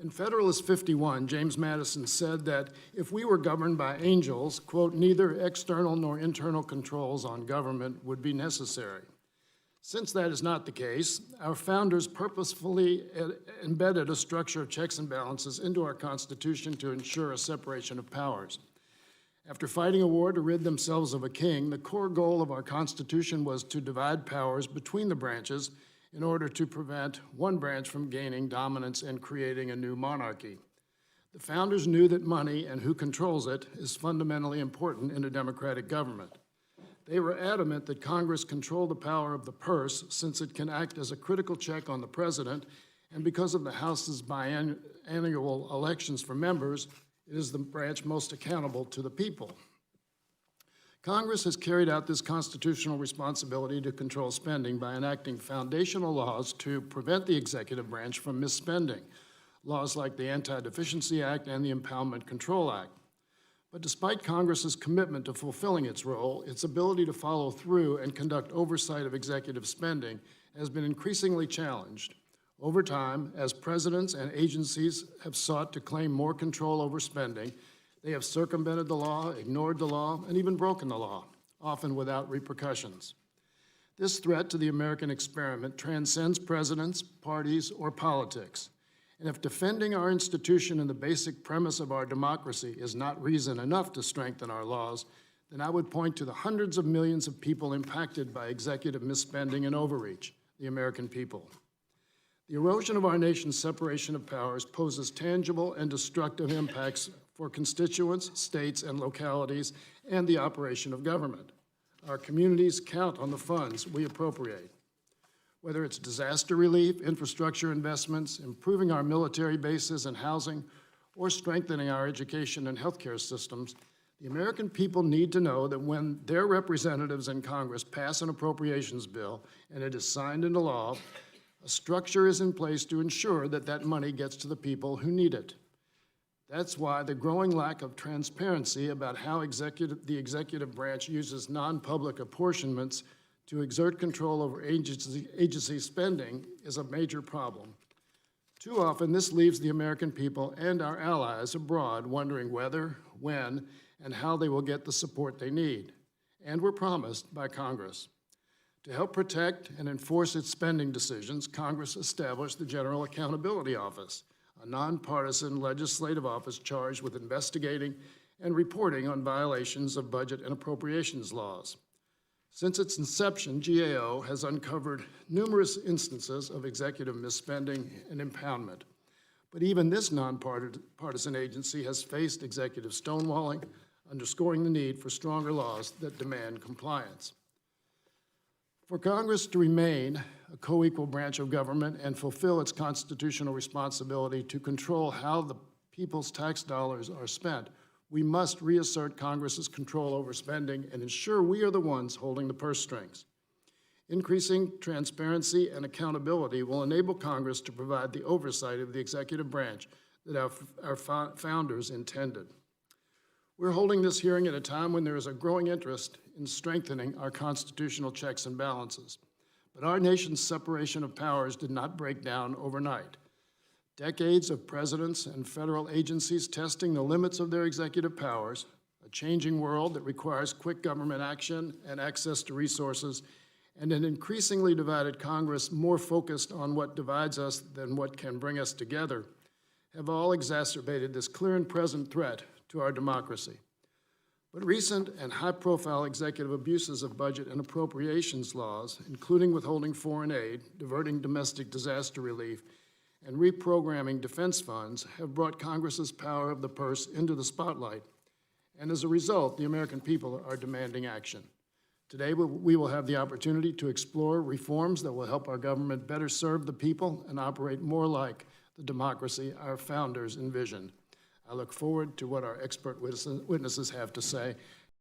In Federalist 51, James Madison said that if we were governed by angels, quote, neither external nor internal controls on government would be necessary. Since that is not the case, our founders purposefully embedded a structure of checks and balances into our Constitution to ensure a separation of powers. After fighting a war to rid themselves of a king, the core goal of our Constitution was to divide powers between the branches in order to prevent one branch from gaining dominance and creating a new monarchy. The founders knew that money and who controls it is fundamentally important in a democratic government. They were adamant that Congress control the power of the purse since it can act as a critical check on the president, and because of the House's biannual elections for members, it is the branch most accountable to the people. Congress has carried out this constitutional responsibility to control spending by enacting foundational laws to prevent the executive branch from misspending, laws like the Anti-Deficiency Act and the Impoundment Control Act. But despite Congress's commitment to fulfilling its role, its ability to follow through and conduct oversight of executive spending has been increasingly challenged. Over time, as presidents and agencies have sought to claim more control over spending, they have circumvented the law, ignored the law, and even broken the law, often without repercussions. This threat to the American experiment transcends presidents, parties, or politics. And if defending our institution and the basic premise of our democracy is not reason enough to strengthen our laws, then I would point to the hundreds of millions of people impacted by executive misspending and overreach, the American people. The erosion of our nation's separation of powers poses tangible and destructive impacts for constituents, states, and localities, and the operation of government. Our communities count on the funds we appropriate. Whether it's disaster relief, infrastructure investments, improving our military bases and housing, or strengthening our education and healthcare systems, the American people need to know that when their representatives in Congress pass an appropriations bill and it is signed into law, a structure is in place to ensure that that money gets to the people who need it. That's why the growing lack of transparency about how the executive branch uses non-public apportionments to exert control over agency spending is a major problem. Too often, this leaves the American people and our allies abroad wondering whether, when, and how they will get the support they need, and were promised by Congress. To help protect and enforce its spending decisions, Congress established the General Accountability Office, a nonpartisan legislative office charged with investigating and reporting on violations of budget and appropriations laws. Since its inception, GAO has uncovered numerous instances of executive misspending and impoundment. But even this nonpartisan agency has faced executive stonewalling, underscoring the need for stronger laws that demand compliance. For Congress to remain a co-equal branch of government and fulfill its constitutional responsibility to control how the people's tax dollars are spent, we must reassert Congress's control over spending and ensure we are the ones holding the purse strings. Increasing transparency and accountability will enable Congress to provide the oversight of the executive branch that our founders intended. We're holding this hearing at a time when there is a growing interest in strengthening our constitutional checks and balances. But our nation's separation of powers did not break down overnight. Decades of presidents and federal agencies testing the limits of their executive powers, a changing world that requires quick government action and access to resources, and an increasingly divided Congress more focused on what divides us than what can bring us together, have all exacerbated this clear and present threat to our democracy. But recent and high-profile executive abuses of budget and appropriations laws, including withholding foreign aid, diverting domestic disaster relief, and reprogramming defense funds, have brought Congress's power of the purse into the spotlight. And as a result, the American people are demanding action. Today, we will have the opportunity to explore reforms that will help our government better serve the people and operate more like the democracy our founders envisioned. I look forward to what our expert witnesses have to say.